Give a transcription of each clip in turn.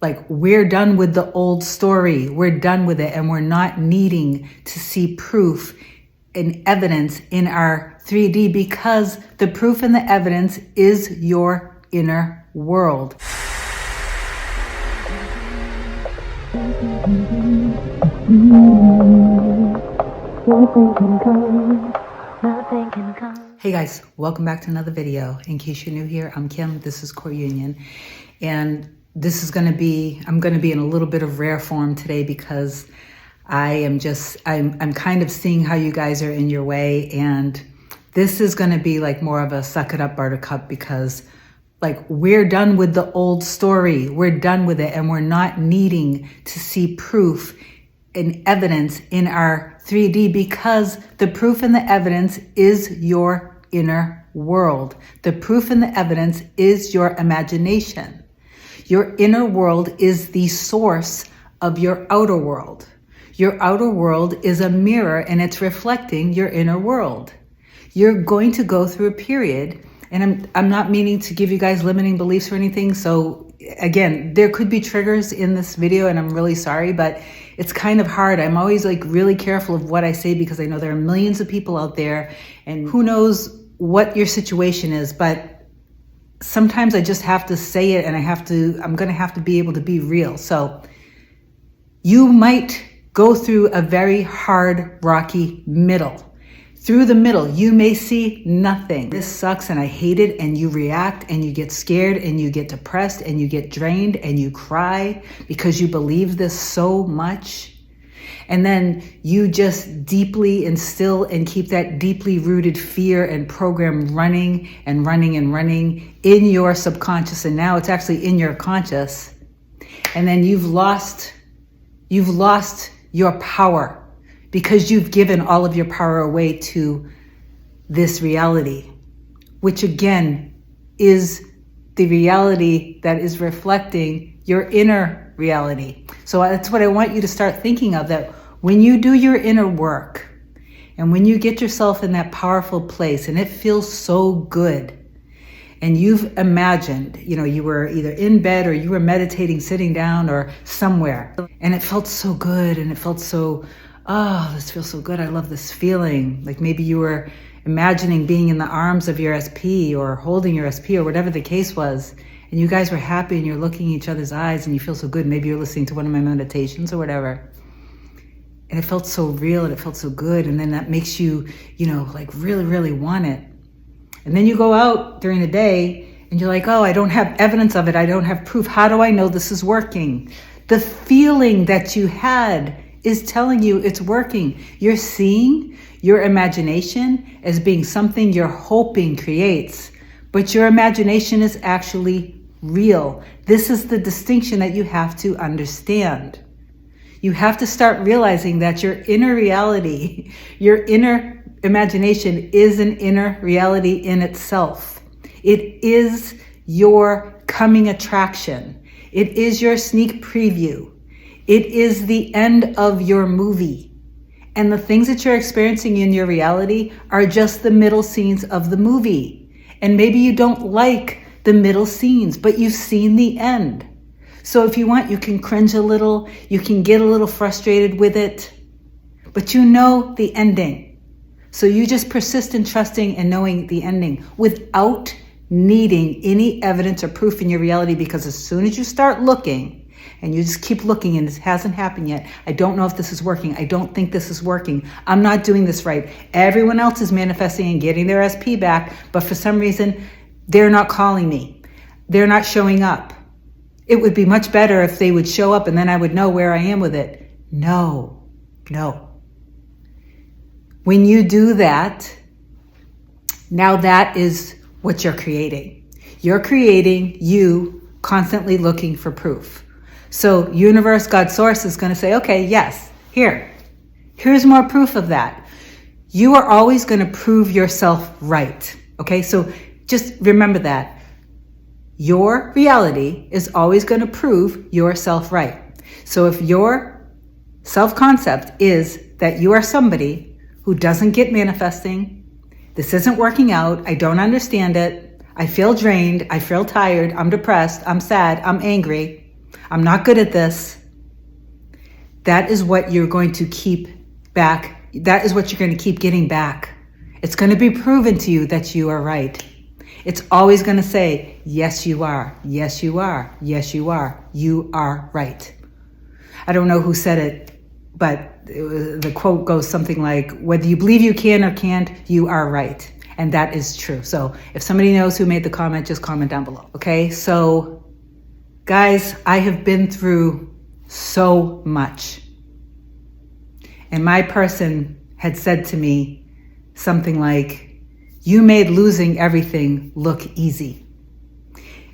Like, we're done with the old story. We're done with it, and we're not needing to see proof and evidence in our 3D, because the proof and the evidence is your inner world. Hey guys, welcome back to another video. In case you're new here, I'm Kim. This is Core Union, and this is I'm going to be in a little bit of rare form today because I'm kind of seeing how you guys are in your way, and this is going to be like more of a suck it up, buttercup, because like, we're done with the old story. We're done with it, and we're not needing to see proof and evidence in our 3D, because the proof and the evidence is your inner world. The proof and the evidence is your imagination. Your inner world is the source of your outer world. Your outer world is a mirror, and it's reflecting your inner world. You're going to go through a period, and I'm not meaning to give you guys limiting beliefs or anything. So again, there could be triggers in this video, and I'm really sorry, but it's kind of hard. I'm always like really careful of what I say, because I know there are millions of people out there, and who knows what your situation is, but sometimes I just have to say it, and I'm going to have to be able to be real. So you might go through a very hard, rocky middle. Through the middle, you may see nothing. This sucks and I hate it, and you react and you get scared and you get depressed and you get drained and you cry because you believe this so much. And then you just deeply instill and keep that deeply rooted fear and program running and running and running in your subconscious. And now it's actually in your conscious. And then you've lost your power, because you've given all of your power away to this reality, which again is the reality that is reflecting your inner reality. So that's what I want you to start thinking of, that when you do your inner work and when you get yourself in that powerful place and it feels so good, and you've imagined, you were either in bed or you were meditating, sitting down or somewhere, and it felt so good, and it felt so, oh, this feels so good. I love this feeling. Like maybe you were imagining being in the arms of your SP or holding your SP or whatever the case was. And you guys were happy and you're looking in each other's eyes and you feel so good. Maybe you're listening to one of my meditations or whatever. And it felt so real and it felt so good. And then that makes you, like really, really want it. And then you go out during the day and you're like, oh, I don't have evidence of it. I don't have proof. How do I know this is working? The feeling that you had is telling you it's working. You're seeing your imagination as being something you're hoping creates, but your imagination is actually real. This is the distinction that you have to understand. You have to start realizing that your inner reality, your inner imagination is an inner reality in itself. It is your coming attraction. It is your sneak preview. It is the end of your movie. And the things that you're experiencing in your reality are just the middle scenes of the movie. And maybe you don't like the middle scenes, but you've seen the end. So if you want, you can cringe a little, you can get a little frustrated with it, but you know the ending. So you just persist in trusting and knowing the ending without needing any evidence or proof in your reality, because as soon as you start looking and you just keep looking and this hasn't happened yet, I don't know if this is working. I don't think this is working. I'm not doing this right. Everyone else is manifesting and getting their SP back, but for some reason, they're not calling me. They're not showing up. It would be much better if they would show up and then I would know where I am with it. No. When you do that, now that is what you're creating. You're creating you constantly looking for proof. So universe, God, source is going to say, okay, yes, here's more proof of that. You are always going to prove yourself right. Okay, so just remember that. Your reality is always going to prove yourself right. So if your self-concept is that you are somebody who doesn't get manifesting, this isn't working out, I don't understand it, I feel drained, I feel tired, I'm depressed, I'm sad, I'm angry, I'm not good at this. That is what you're going to keep back. That is what you're going to keep getting back. It's going to be proven to you that you are right. It's always going to say, yes, you are. Yes, you are. Yes, you are. You are right. I don't know who said it, but the quote goes something like, whether you believe you can or can't, you are right. And that is true. So if somebody knows who made the comment, just comment down below. Okay. So guys, I have been through so much. And my person had said to me something like, you made losing everything look easy.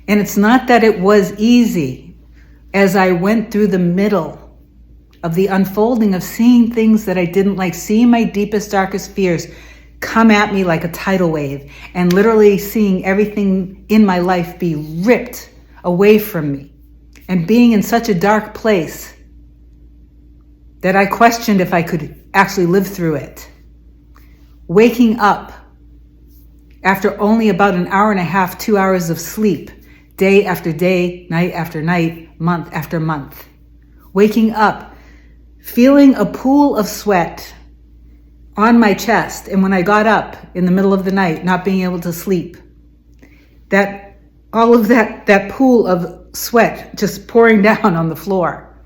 And it's not that it was easy. As I went through the middle of the unfolding of seeing things that I didn't like, seeing my deepest, darkest fears come at me like a tidal wave, and literally seeing everything in my life be ripped away from me, and being in such a dark place that I questioned if I could actually live through it. Waking up after only about an hour and a half, 2 hours of sleep, day after day, night after night, month after month. Waking up, feeling a pool of sweat on my chest, and when I got up in the middle of the night, not being able to sleep, that all of that pool of sweat just pouring down on the floor,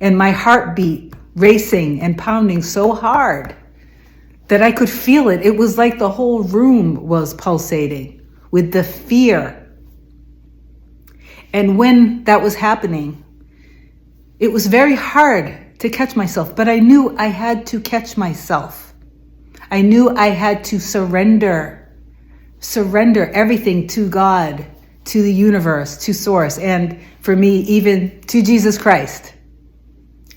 and my heartbeat racing and pounding so hard that I could feel it. It was like the whole room was pulsating with the fear. And when that was happening, it was very hard to catch myself, but I knew I had to catch myself. I knew I had to surrender everything to God, to the universe, to Source, and for me, even to Jesus Christ.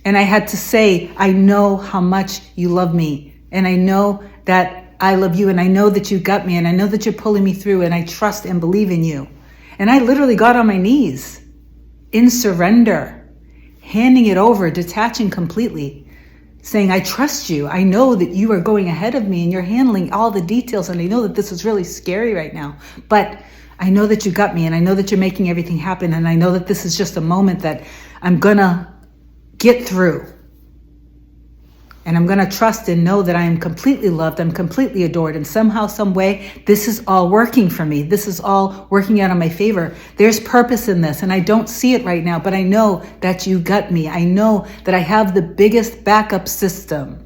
And I had to say, I know how much you love me. And I know that I love you, and I know that you got me, and I know that you're pulling me through, and I trust and believe in you. And I literally got on my knees in surrender, handing it over, detaching completely, saying, I trust you. I know that you are going ahead of me and you're handling all the details. And I know that this is really scary right now, but I know that you got me, and I know that you're making everything happen. And I know that this is just a moment that I'm gonna get through. And I'm going to trust and know that I am completely loved. I'm completely adored. And somehow, some way, this is all working for me. This is all working out in my favor. There's purpose in this. And I don't see it right now, but I know that you got me. I know that I have the biggest backup system.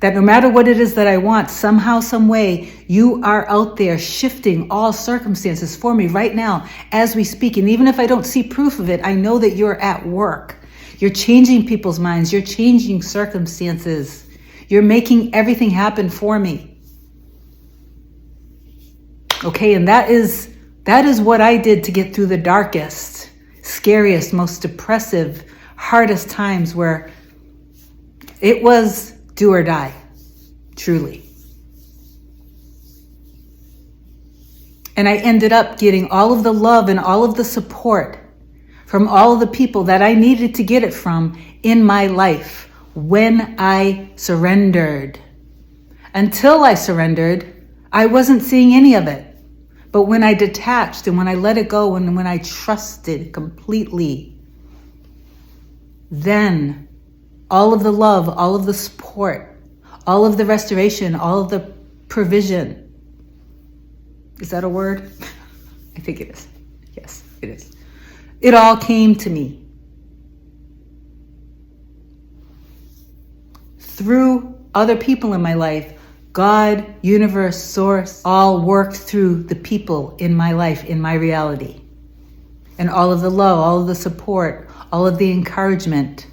That no matter what it is that I want, somehow, some way, you are out there shifting all circumstances for me right now as we speak. And even if I don't see proof of it, I know that you're at work. You're changing people's minds. You're changing circumstances. You're making everything happen for me. Okay, and that is what I did to get through the darkest, scariest, most depressive, hardest times, where it was do or die, truly. And I ended up getting all of the love and all of the support from all of the people that I needed to get it from in my life when I surrendered. Until I surrendered, I wasn't seeing any of it. But when I detached and when I let it go and when I trusted completely, then all of the love, all of the support, all of the restoration, all of the provision. Is that a word? I think it is. Yes, it is. It all came to me through other people in my life. God, universe, source, all worked through the people in my life, in my reality. And all of the love, all of the support, all of the encouragement,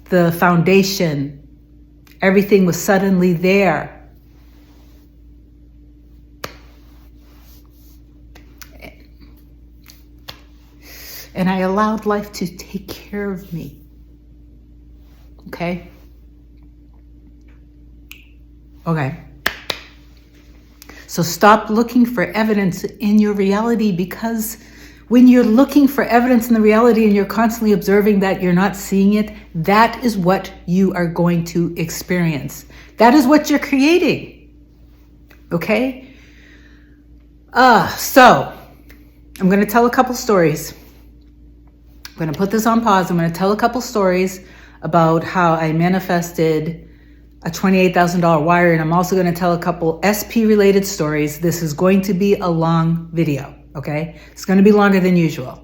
the foundation, everything was suddenly there. And I allowed life to take care of me. Okay? Okay. So stop looking for evidence in your reality, because when you're looking for evidence in the reality and you're constantly observing that you're not seeing it, that is what you are going to experience. That is what you're creating. Okay? So I'm going to tell a couple stories. I'm going to put this on pause. I'm going to tell a couple stories about how I manifested a $28,000 wire, and I'm also going to tell a couple SP related stories. This is going to be a long video, okay? It's going to be longer than usual.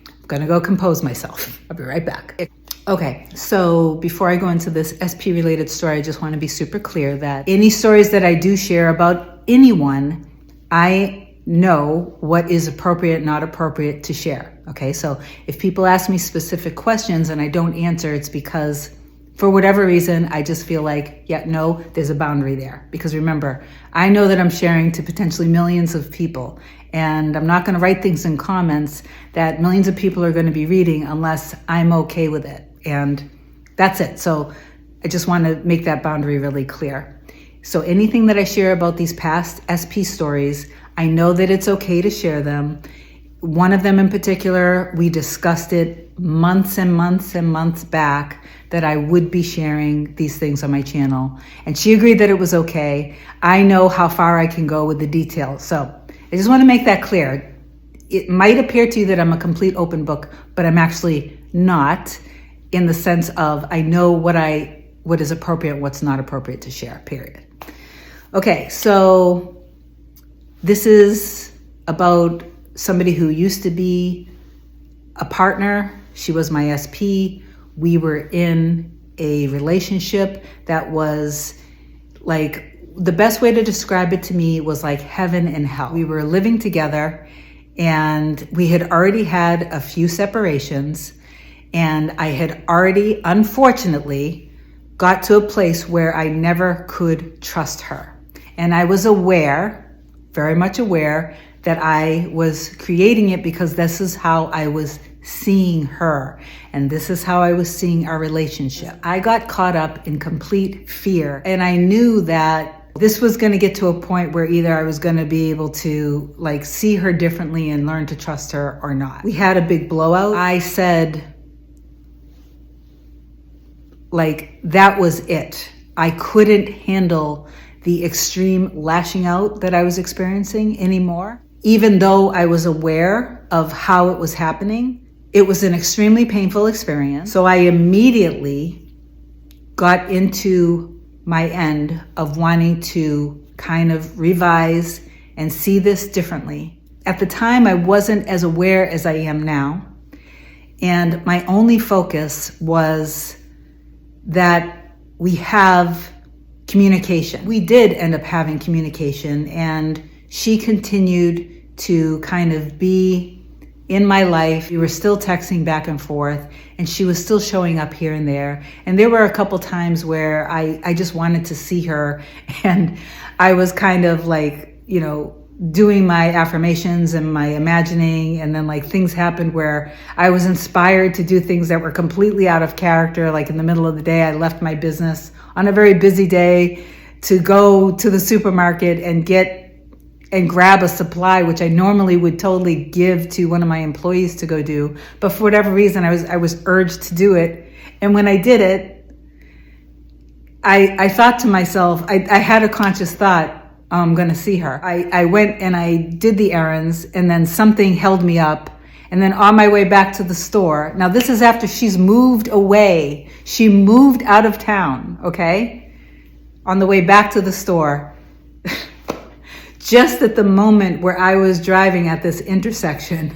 I'm going to go compose myself. I'll be right back. Okay, so before I go into this SP related story, I just want to be super clear that any stories that I do share about anyone, I know what is appropriate, not appropriate to share. Okay, so if people ask me specific questions and I don't answer, it's because for whatever reason, I just feel like, yeah, no, there's a boundary there. Because remember, I know that I'm sharing to potentially millions of people, and I'm not going to write things in comments that millions of people are going to be reading unless I'm okay with it. And that's it. So I just want to make that boundary really clear. So anything that I share about these past SP stories, I know that it's okay to share them. One of them in particular, we discussed it months and months and months back that I would be sharing these things on my channel. And she agreed that it was okay. I know how far I can go with the details. So I just want to make that clear. It might appear to you that I'm a complete open book, but I'm actually not, in the sense of I know what is appropriate and what's not appropriate to share, period. Okay, so this is about somebody who used to be a partner. She was my SP. We were in a relationship that was like, the best way to describe it to me was like heaven and hell. We were living together and we had already had a few separations, and I had already, unfortunately, got to a place where I never could trust her. And I was aware, very much aware, that I was creating it because this is how I was seeing her. And this is how I was seeing our relationship. I got caught up in complete fear. And I knew that this was going to get to a point where either I was going to be able to like see her differently and learn to trust her or not. We had a big blowout. I said, like, that was it. I couldn't handle the extreme lashing out that I was experiencing anymore. Even though I was aware of how it was happening, it was an extremely painful experience. So I immediately got into my end of wanting to kind of revise and see this differently. At the time, I wasn't as aware as I am now. And my only focus was that we have communication. We did end up having communication, and she continued to kind of be in my life. We were still texting back and forth, and she was still showing up here and there. And there were a couple times where I just wanted to see her, and I was kind of like, you know, doing my affirmations and my imagining, and then like things happened where I was inspired to do things that were completely out of character. Like in the middle of the day, I left my business on a very busy day to go to the supermarket and grab a supply, which I normally would totally give to one of my employees to go do. But for whatever reason, I was urged to do it. And when I did it, I thought to myself, I had a conscious thought, I'm going to see her. I went and I did the errands, and then something held me up. And then on my way back to the store, now this is after she's moved away. She moved out of town, okay? On the way back to the store, just at the moment where I was driving at this intersection,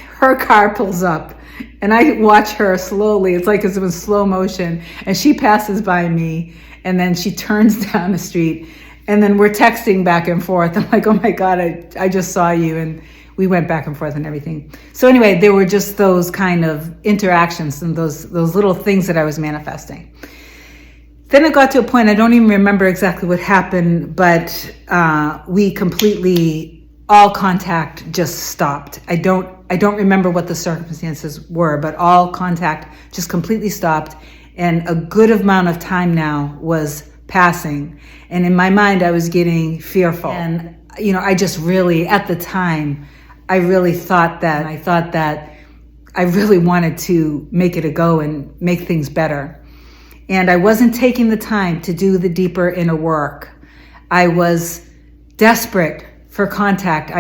her car pulls up, and I watch her slowly. It's like it was slow motion, and she passes by me, and then she turns down the street. And then we're texting back and forth. I'm like, oh my God, I just saw you. And we went back and forth and everything. So anyway, there were just those kind of interactions and those little things that I was manifesting. Then it got to a point, I don't even remember exactly what happened, but we completely, all contact just stopped. I don't remember what the circumstances were, but all contact just completely stopped. And a good amount of time now was passing. And in my mind, I was getting fearful. And, you know, I just really, at the time, I really thought that I really wanted to make it a go and make things better. And I wasn't taking the time to do the deeper inner work. I was desperate for contact.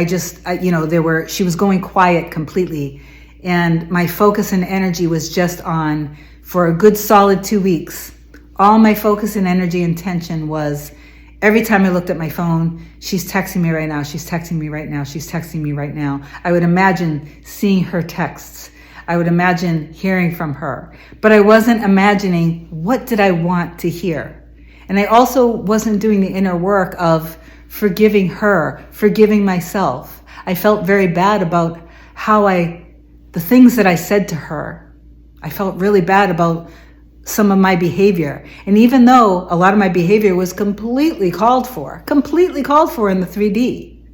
She was going quiet completely. And my focus and energy was just on, for a good solid 2 weeks, all my focus and energy and tension was every time I looked at my phone, she's texting me right now, she's texting me right now, she's texting me right now. I would imagine seeing her texts. I would imagine hearing from her. But I wasn't imagining, what did I want to hear? And I also wasn't doing the inner work of forgiving her, forgiving myself. I felt very bad about the things that I said to her. I felt really bad about some of my behavior. And even though a lot of my behavior was completely called for in the 3D,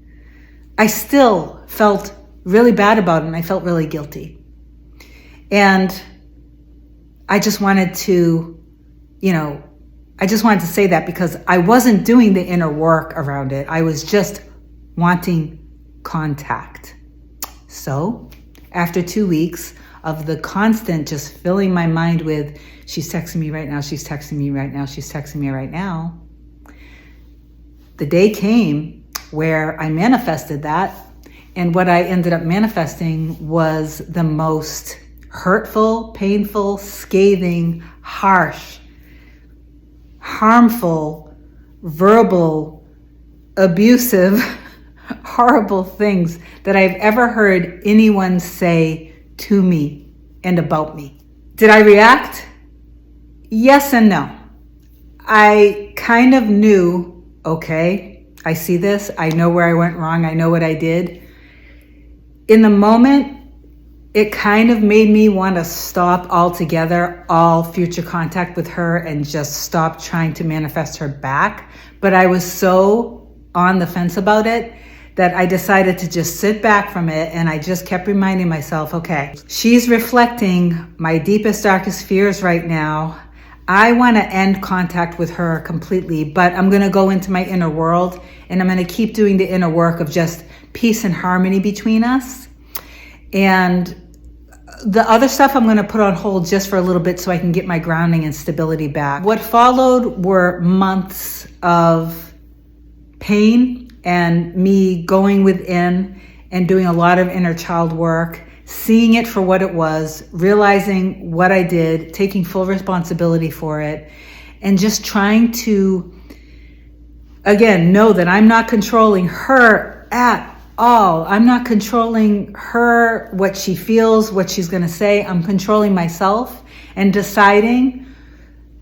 I still felt really bad about it, and I felt really guilty. And I just wanted to, say that because I wasn't doing the inner work around it. I was just wanting contact. So after 2 weeks of the constant just filling my mind with, she's texting me right now, she's texting me right now, she's texting me right now, the day came where I manifested that. And what I ended up manifesting was the most hurtful, painful, scathing, harsh, harmful, verbal, abusive, horrible things that I've ever heard anyone say to me and about me. Did I react? Yes and no. I kind of knew, okay, I see this. I know where I went wrong. I know what I did. In the moment, it kind of made me want to stop altogether all future contact with her and just stop trying to manifest her back. But I was so on the fence about it that I decided to just sit back from it, and I just kept reminding myself, okay, she's reflecting my deepest, darkest fears right now. I want to end contact with her completely, but I'm going to go into my inner world, and I'm going to keep doing the inner work of just peace and harmony between us. And the other stuff I'm going to put on hold just for a little bit so I can get my grounding and stability back. What followed were months of pain and me going within and doing a lot of inner child work, seeing it for what it was, realizing what I did, taking full responsibility for it, and just trying to, again, know that I'm not controlling her at all. I'm not controlling her, what she feels, what she's going to say. I'm controlling myself and deciding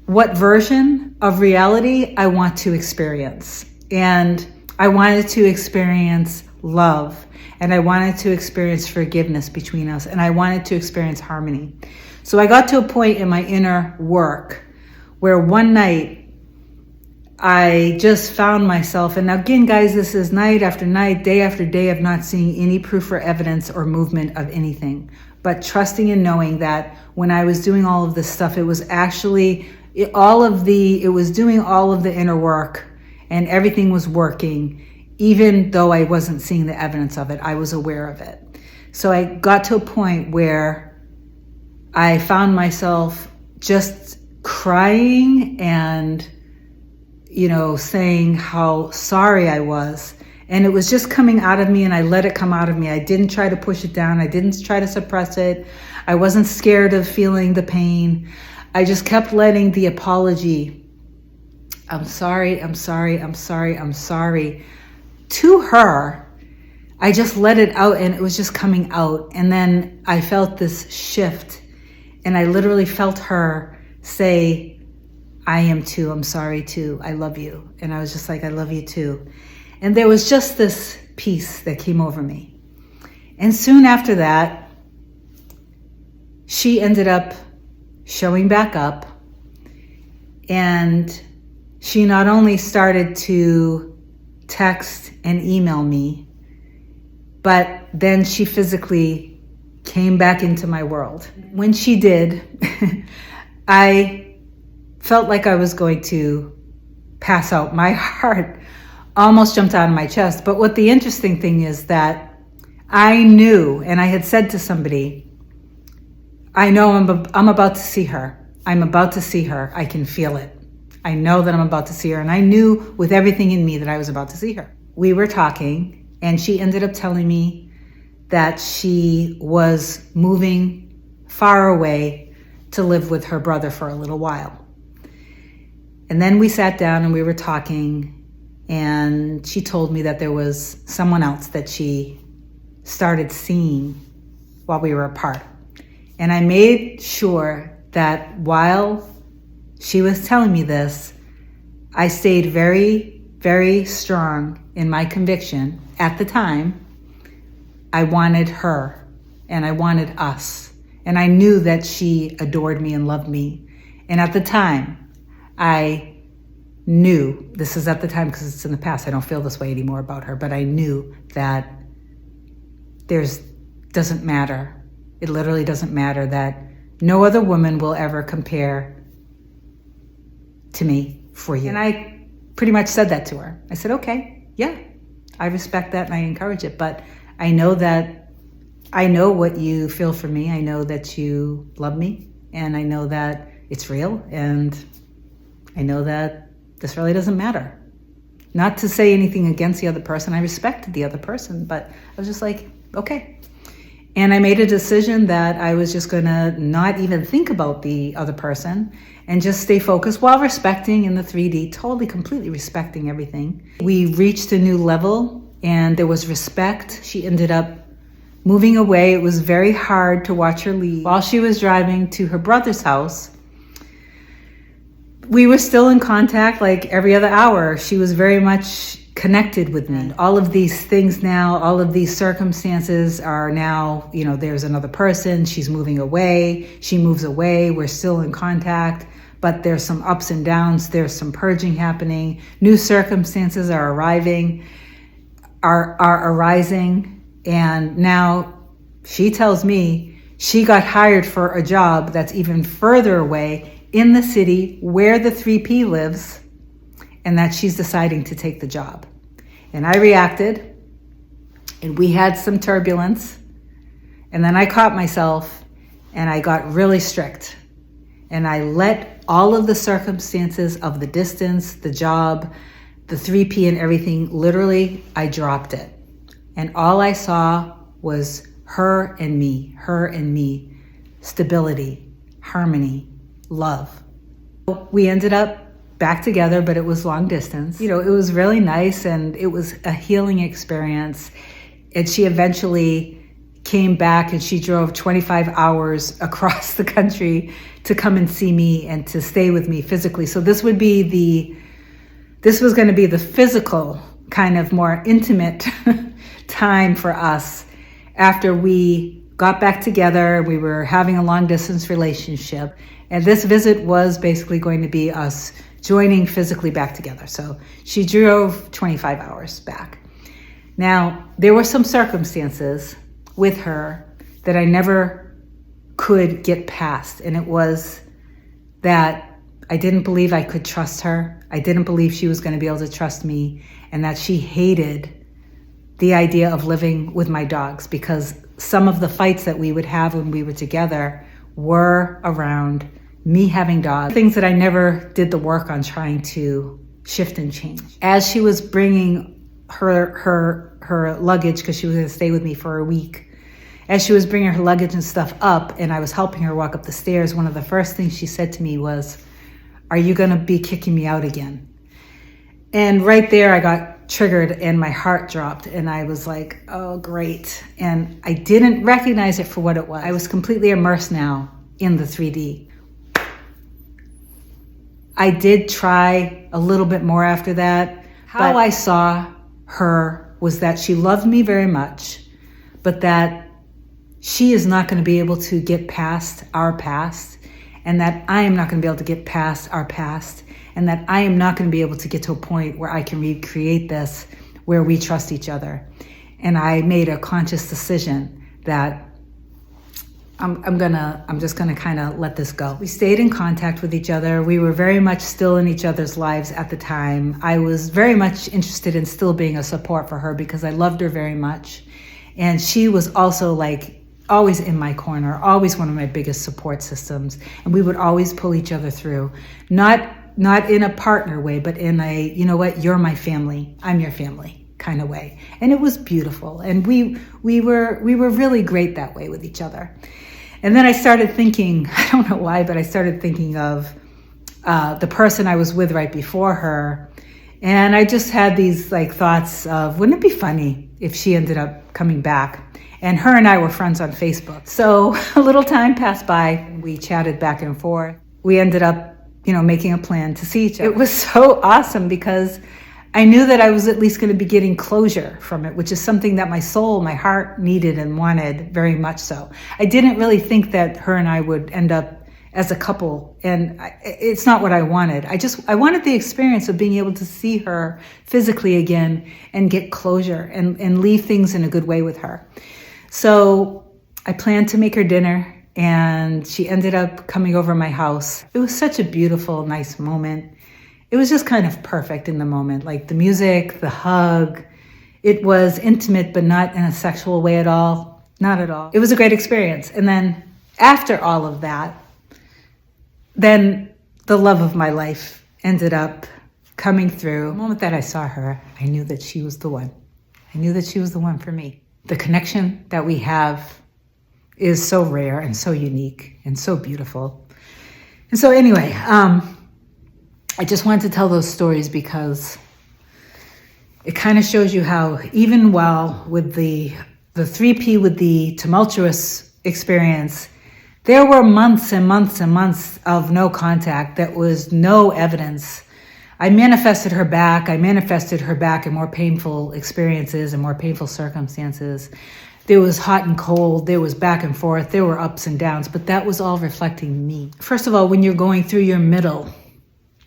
what version of reality I want to experience. And I wanted to experience love, and I wanted to experience forgiveness between us, and I wanted to experience harmony. So I got to a point in my inner work where one night I just found myself, and again, guys, this is night after night, day after day of not seeing any proof or evidence or movement of anything, but trusting and knowing that when I was doing all of this stuff, it was actually it was doing all of the inner work, and everything was working, even though I wasn't seeing the evidence of it. I was aware of it. So I got to a point where I found myself just crying and, saying how sorry I was. And it was just coming out of me, and I let it come out of me. I didn't try to push it down. I didn't try to suppress it. I wasn't scared of feeling the pain. I just kept letting the apology, I'm sorry, I'm sorry, I'm sorry, I'm sorry, to her. I just let it out, and it was just coming out. And then I felt this shift, and I literally felt her say, I am too, I'm sorry too, I love you. And I was just like, I love you too. And there was just this peace that came over me. And soon after that, she ended up showing back up, and she not only started to text and email me, but then she physically came back into my world. When she did, I felt like I was going to pass out. My heart almost jumped out of my chest. But what the interesting thing is that I knew, and I had said to somebody, I know I'm about to see her. I'm about to see her. I can feel it. I know that I'm about to see her. And I knew with everything in me that I was about to see her. We were talking, and she ended up telling me that she was moving far away to live with her brother for a little while. And then we sat down and we were talking, and she told me that there was someone else that she started seeing while we were apart. And I made sure that while she was telling me this, I stayed very, very strong in my conviction. At the time, I wanted her and I wanted us. And I knew that she adored me and loved me. And at the time, I knew, this is at the time because it's in the past, I don't feel this way anymore about her, but I knew that doesn't matter. It literally doesn't matter, that no other woman will ever compare to me for you. And I pretty much said that to her. I said, okay, yeah, I respect that and I encourage it, but I know what you feel for me. I know that you love me, and I know that it's real, and I know that this really doesn't matter. Not to say anything against the other person. I respected the other person, but I was just like, okay. And I made a decision that I was just gonna not even think about the other person and just stay focused while respecting in the 3D, totally, completely respecting everything. We reached a new level and there was respect. She ended up moving away. It was very hard to watch her leave. While she was driving to her brother's house, we were still in contact like every other hour. She was very much connected with me. All of these things now, all of these circumstances are now, there's another person, she's moving away, she moves away, we're still in contact, but there's some ups and downs, there's some purging happening, new circumstances are arising, and now she tells me she got hired for a job that's even further away in the city where the 3P lives, and that she's deciding to take the job. And I reacted, and we had some turbulence, and then I caught myself, and I got really strict. And I let all of the circumstances of the distance, the job, the 3P and everything, literally, I dropped it. And all I saw was her and me, stability, harmony, love. We ended up back together, but it was long distance. It was really nice, and it was a healing experience. And she eventually came back, and she drove 25 hours across the country to come and see me and to stay with me physically. So this was going to be the physical, kind of more intimate time for us. After we got back together, we were having a long distance relationship. And this visit was basically going to be us joining physically back together. So she drove 25 hours back. Now, there were some circumstances with her that I never could get past. And it was that I didn't believe I could trust her. I didn't believe she was going to be able to trust me, and that she hated the idea of living with my dogs, because some of the fights that we would have when we were together were around me having dogs, things that I never did the work on trying to shift and change. As she was bringing her luggage, because she was going to stay with me for a week, as she was bringing her luggage and stuff up, and I was helping her walk up the stairs, one of the first things she said to me was, "Are you going to be kicking me out again?" And right there I got triggered and my heart dropped, and I was like, oh, great. And I didn't recognize it for what it was. I was completely immersed now in the 3D. I did try a little bit more after that. How I saw her was that she loved me very much, but that she is not going to be able to get past our past, and that I am not going to be able to get past our past, and that I am not going to be able to get to a point where I can recreate this, where we trust each other. And I made a conscious decision that I'm just gonna kind of let this go. We stayed in contact with each other. We were very much still in each other's lives at the time. I was very much interested in still being a support for her because I loved her very much. And she was also like always in my corner, always one of my biggest support systems. And we would always pull each other through. Not in a partner way, but in a, you know what, you're my family, I'm your family kind of way. And it was beautiful. And we were really great that way with each other. And then I started thinking, I don't know why, but I started thinking of the person I was with right before her. And I just had these like thoughts of, wouldn't it be funny if she ended up coming back? And her and I were friends on Facebook. So a little time passed by. We chatted back and forth. We ended up, making a plan to see each other. It was so awesome because I knew that I was at least going to be getting closure from it, which is something that my soul, my heart needed and wanted very much so. I didn't really think that her and I would end up as a couple, and it's not what I wanted. I wanted the experience of being able to see her physically again and get closure and leave things in a good way with her. So I planned to make her dinner, and she ended up coming over my house. It was such a beautiful, nice moment. It was just kind of perfect in the moment, like the music, the hug. It was intimate, but not in a sexual way at all. Not at all. It was a great experience. And then after all of that, then the love of my life ended up coming through. The moment that I saw her, I knew that she was the one. I knew that she was the one for me. The connection that we have is so rare and so unique and so beautiful. And so anyway, I just wanted to tell those stories because it kind of shows you how even while with the 3P, with the tumultuous experience, there were months and months and months of no contact. That was no evidence. I manifested her back in more painful experiences and more painful circumstances. There was hot and cold, there was back and forth, there were ups and downs, but that was all reflecting me. First of all, when you're going through your middle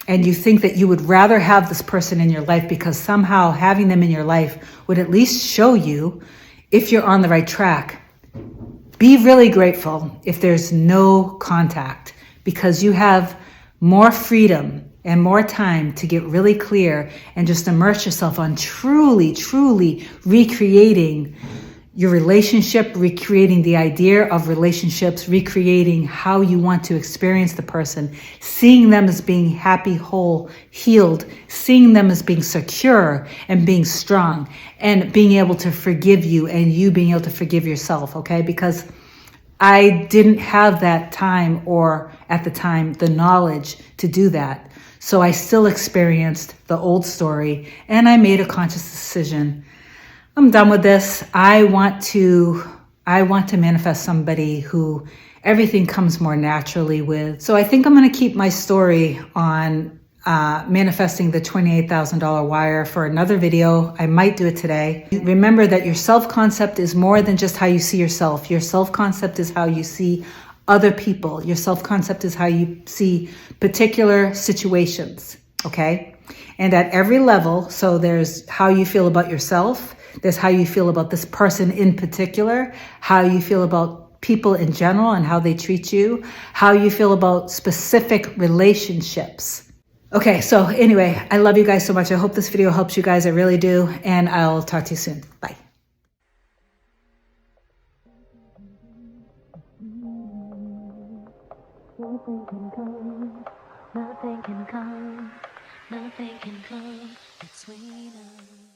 and you think that you would rather have this person in your life because somehow having them in your life would at least show you if you're on the right track, be really grateful if there's no contact, because you have more freedom and more time to get really clear and just immerse yourself on truly, truly recreating your relationship, recreating the idea of relationships, recreating how you want to experience the person, seeing them as being happy, whole, healed, seeing them as being secure and being strong, and being able to forgive you and you being able to forgive yourself, okay? Because I didn't have that time, or at the time, the knowledge to do that. So I still experienced the old story, and I made a conscious decision. I'm done with this. I want to manifest somebody who everything comes more naturally with. So I think I'm going to keep my story on manifesting the $28,000 wire for another video. I might do it today. Remember that your self-concept is more than just how you see yourself. Your self-concept is how you see other people. Your self-concept is how you see particular situations, okay? And at every level, so there's how you feel about yourself, there's how you feel about this person in particular, how you feel about people in general and how they treat you, how you feel about specific relationships. Okay, so anyway, I love you guys so much. I hope this video helps you guys. I really do. And I'll talk to you soon. Bye. Nothing can come between us.